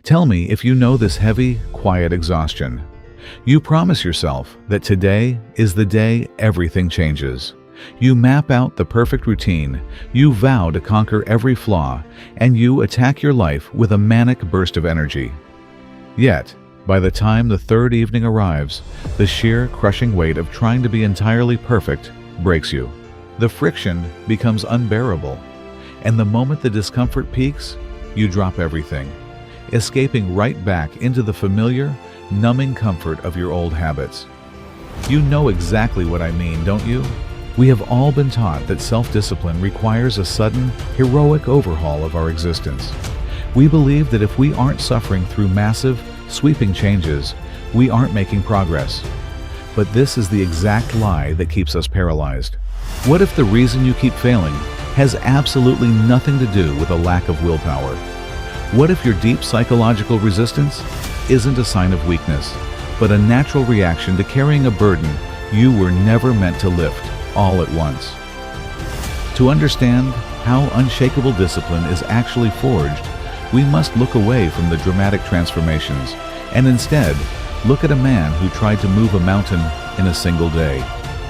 Tell me if you know this heavy, quiet exhaustion. You promise yourself that today is the day everything changes. You map out the perfect routine, you vow to conquer every flaw, and you attack your life with a manic burst of energy. Yet, by the time the third evening arrives, the sheer, crushing weight of trying to be entirely perfect breaks you. The friction becomes unbearable, and the moment the discomfort peaks, you drop everything, escaping right back into the familiar, numbing comfort of your old habits. You know exactly what I mean, don't you? We have all been taught that self-discipline requires a sudden, heroic overhaul of our existence. We believe that if we aren't suffering through massive, sweeping changes, we aren't making progress. But this is the exact lie that keeps us paralyzed. What if the reason you keep failing has absolutely nothing to do with a lack of willpower? What if your deep psychological resistance isn't a sign of weakness, but a natural reaction to carrying a burden you were never meant to lift all at once? To understand how unshakable discipline is actually forged, we must look away from the dramatic transformations and instead look at a man who tried to move a mountain in a single day.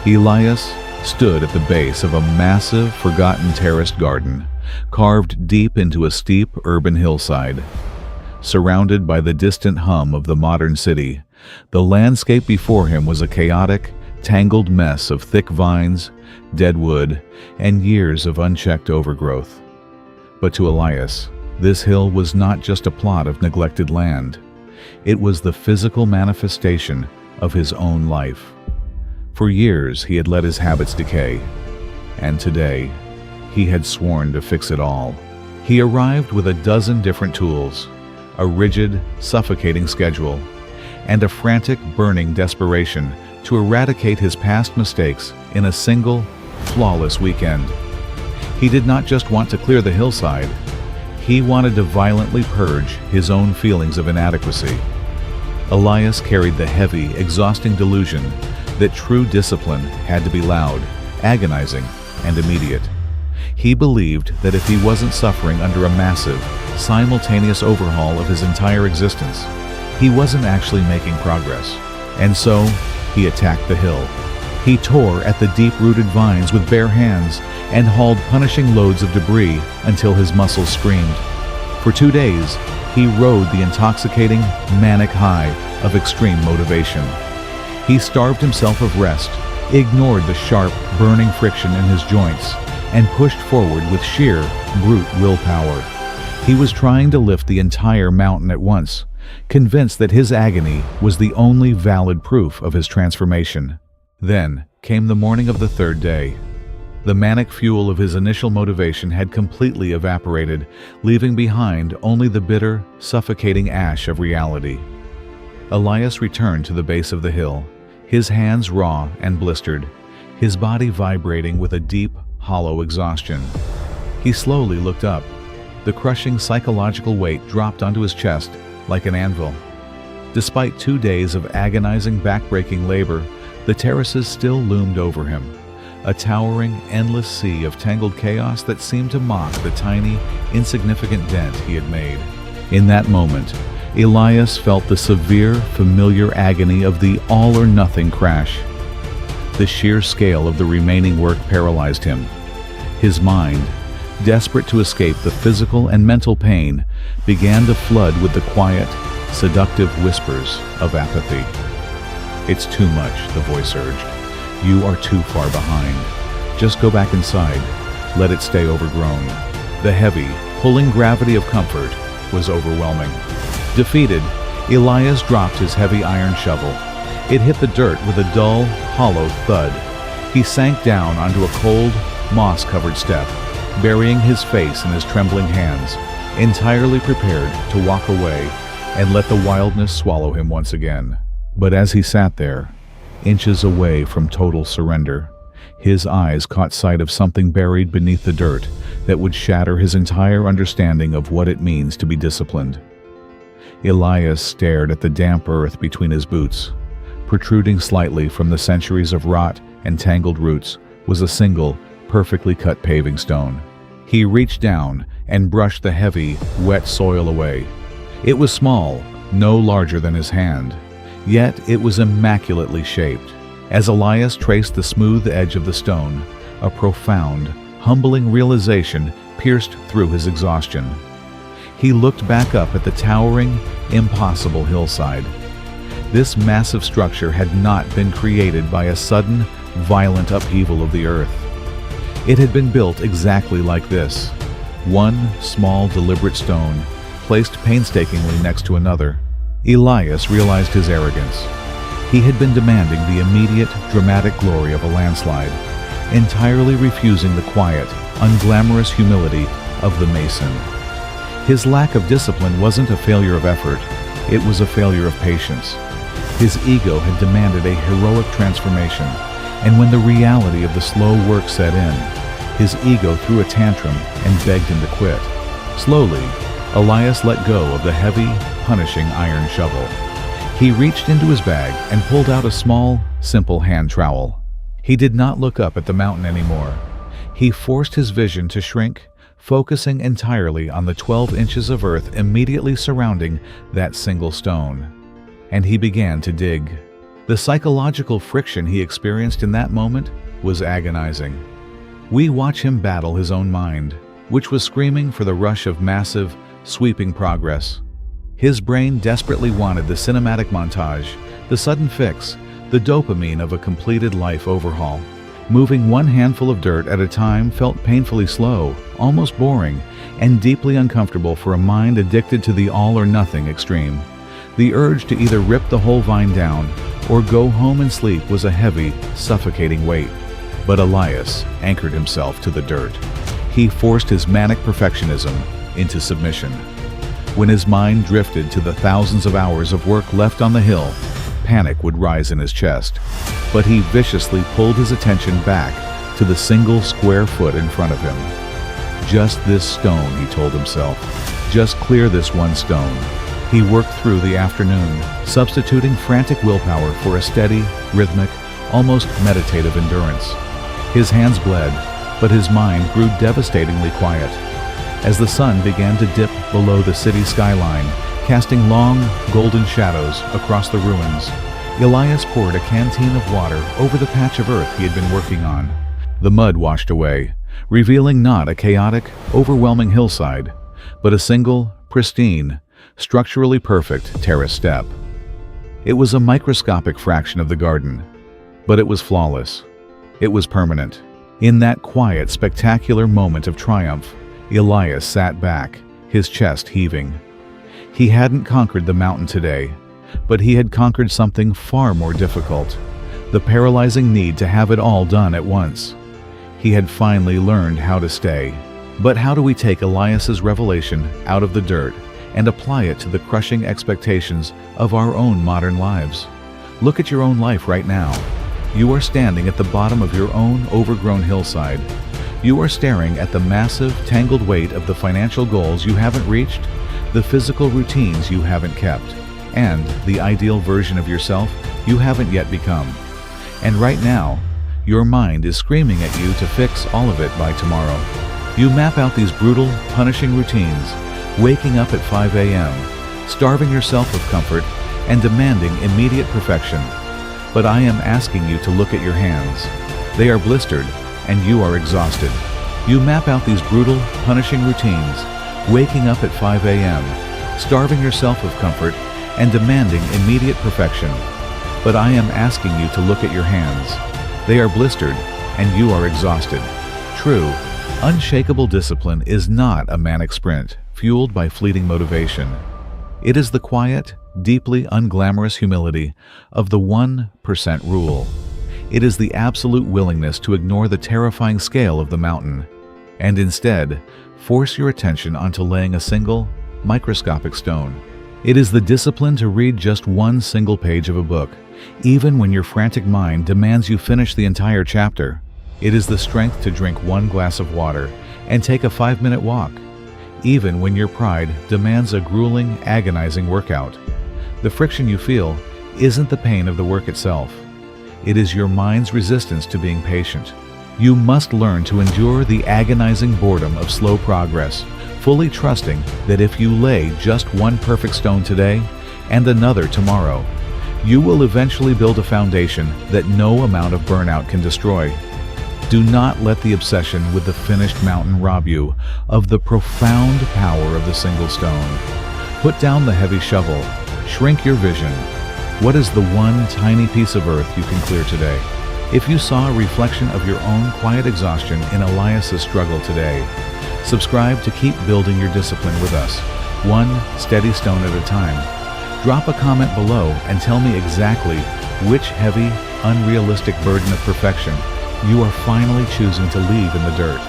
Elias stood at the base of a massive, forgotten terraced garden, carved deep into a steep urban hillside. Surrounded by the distant hum of the modern city, the landscape before him was a chaotic, tangled mess of thick vines, dead wood, and years of unchecked overgrowth. But to Elias, this hill was not just a plot of neglected land. It was the physical manifestation of his own life. For years, he had let his habits decay, and today, he had sworn to fix it all. He arrived with a dozen different tools, a rigid, suffocating schedule, and a frantic, burning desperation to eradicate his past mistakes in a single, flawless weekend. He did not just want to clear the hillside, he wanted to violently purge his own feelings of inadequacy. Elias carried the heavy, exhausting delusion that true discipline had to be loud, agonizing, and immediate. He believed that if he wasn't suffering under a massive, simultaneous overhaul of his entire existence, he wasn't actually making progress. And so, he attacked the hill. He tore at the deep-rooted vines with bare hands and hauled punishing loads of debris until his muscles screamed. For 2 days, he rode the intoxicating, manic high of extreme motivation. He starved himself of rest, ignored the sharp, burning friction in his joints, and pushed forward with sheer, brute willpower. He was trying to lift the entire mountain at once, convinced that his agony was the only valid proof of his transformation. Then came the morning of the third day. The manic fuel of his initial motivation had completely evaporated, leaving behind only the bitter, suffocating ash of reality. Elias returned to the base of the hill, his hands raw and blistered, his body vibrating with a deep, hollow exhaustion. He slowly looked up. The crushing psychological weight dropped onto his chest like an anvil. Despite 2 days of agonizing, back-breaking labor, the terraces still loomed over him, a towering, endless sea of tangled chaos that seemed to mock the tiny, insignificant dent he had made. In that moment, Elias felt the severe, familiar agony of the all-or-nothing crash. The sheer scale of the remaining work paralyzed him. His mind, desperate to escape the physical and mental pain, began to flood with the quiet, seductive whispers of apathy. "It's too much," the voice urged. "You are too far behind. Just go back inside. Let it stay overgrown." The heavy, pulling gravity of comfort was overwhelming. Defeated, Elias dropped his heavy iron shovel. It hit the dirt with a dull, hollow thud. He sank down onto a cold, moss-covered step, burying his face in his trembling hands, entirely prepared to walk away and let the wildness swallow him once again. But as he sat there, inches away from total surrender, his eyes caught sight of something buried beneath the dirt that would shatter his entire understanding of what it means to be disciplined. Elias stared at the damp earth between his boots. Protruding slightly from the centuries of rot and tangled roots was a single, perfectly cut paving stone. He reached down and brushed the heavy, wet soil away. It was small, no larger than his hand, yet it was immaculately shaped. As Elias traced the smooth edge of the stone, a profound, humbling realization pierced through his exhaustion. He looked back up at the towering, impossible hillside. This massive structure had not been created by a sudden, violent upheaval of the earth. It had been built exactly like this. One small, deliberate stone, placed painstakingly next to another. Elias realized his arrogance. He had been demanding the immediate, dramatic glory of a landslide, entirely refusing the quiet, unglamorous humility of the mason. His lack of discipline wasn't a failure of effort, it was a failure of patience. His ego had demanded a heroic transformation, and when the reality of the slow work set in, his ego threw a tantrum and begged him to quit. Slowly, Elias let go of the heavy, punishing iron shovel. He reached into his bag and pulled out a small, simple hand trowel. He did not look up at the mountain anymore. He forced his vision to shrink, focusing entirely on the 12 inches of earth immediately surrounding that single stone. And he began to dig. The psychological friction he experienced in that moment was agonizing. We watch him battle his own mind, which was screaming for the rush of massive, sweeping progress. His brain desperately wanted the cinematic montage, the sudden fix, the dopamine of a completed life overhaul. Moving one handful of dirt at a time felt painfully slow, almost boring, and deeply uncomfortable for a mind addicted to the all-or-nothing extreme. The urge to either rip the whole vine down or go home and sleep was a heavy, suffocating weight. But Elias anchored himself to the dirt. He forced his manic perfectionism into submission. When his mind drifted to the thousands of hours of work left on the hill, panic would rise in his chest. But he viciously pulled his attention back to the single square foot in front of him. Just this stone, he told himself. Just clear this one stone. He worked through the afternoon, substituting frantic willpower for a steady, rhythmic, almost meditative endurance. His hands bled, but his mind grew devastatingly quiet. As the sun began to dip below the city skyline, casting long, golden shadows across the ruins, Elias poured a canteen of water over the patch of earth he had been working on. The mud washed away, revealing not a chaotic, overwhelming hillside, but a single, pristine, structurally perfect terrace step. It was a microscopic fraction of the garden, but it was flawless. It was permanent. In that quiet, spectacular moment of triumph, Elias sat back, his chest heaving. He hadn't conquered the mountain today, but he had conquered something far more difficult, the paralyzing need to have it all done at once. He had finally learned how to stay. But how do we take Elias's revelation out of the dirt and apply it to the crushing expectations of our own modern lives? Look at your own life right now. You are standing at the bottom of your own overgrown hillside. You are staring at the massive, tangled weight of the financial goals you haven't reached, the physical routines you haven't kept, and the ideal version of yourself you haven't yet become. And right now, your mind is screaming at you to fix all of it by tomorrow. You map out these brutal, punishing routines, waking up at 5 a.m., starving yourself of comfort, and demanding immediate perfection. But I am asking you to look at your hands. They are blistered, and you are exhausted. You map out these brutal, punishing routines, waking up at 5 a.m., starving yourself of comfort, and demanding immediate perfection. But I am asking you to look at your hands. They are blistered, and you are exhausted. True, unshakable discipline is not a manic sprint fueled by fleeting motivation. It is the quiet, deeply unglamorous humility of the 1% rule. It is the absolute willingness to ignore the terrifying scale of the mountain, and instead, force your attention onto laying a single, microscopic stone. It is the discipline to read just one single page of a book, even when your frantic mind demands you finish the entire chapter. It is the strength to drink one glass of water and take a 5-minute walk, even when your pride demands a grueling, agonizing workout. The friction you feel isn't the pain of the work itself. It is your mind's resistance to being patient, You must learn to endure the agonizing boredom of slow progress, fully trusting that if you lay just one perfect stone today and another tomorrow, you will eventually build a foundation that no amount of burnout can destroy. Do not let the obsession with the finished mountain rob you of the profound power of the single stone. Put down the heavy shovel. Shrink your vision. What is the one tiny piece of earth you can clear today? If you saw a reflection of your own quiet exhaustion in Elias' struggle today, subscribe to keep building your discipline with us, one steady stone at a time. Drop a comment below and tell me exactly which heavy, unrealistic burden of perfection you are finally choosing to leave in the dirt.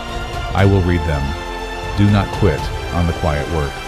I will read them. Do not quit on the quiet work.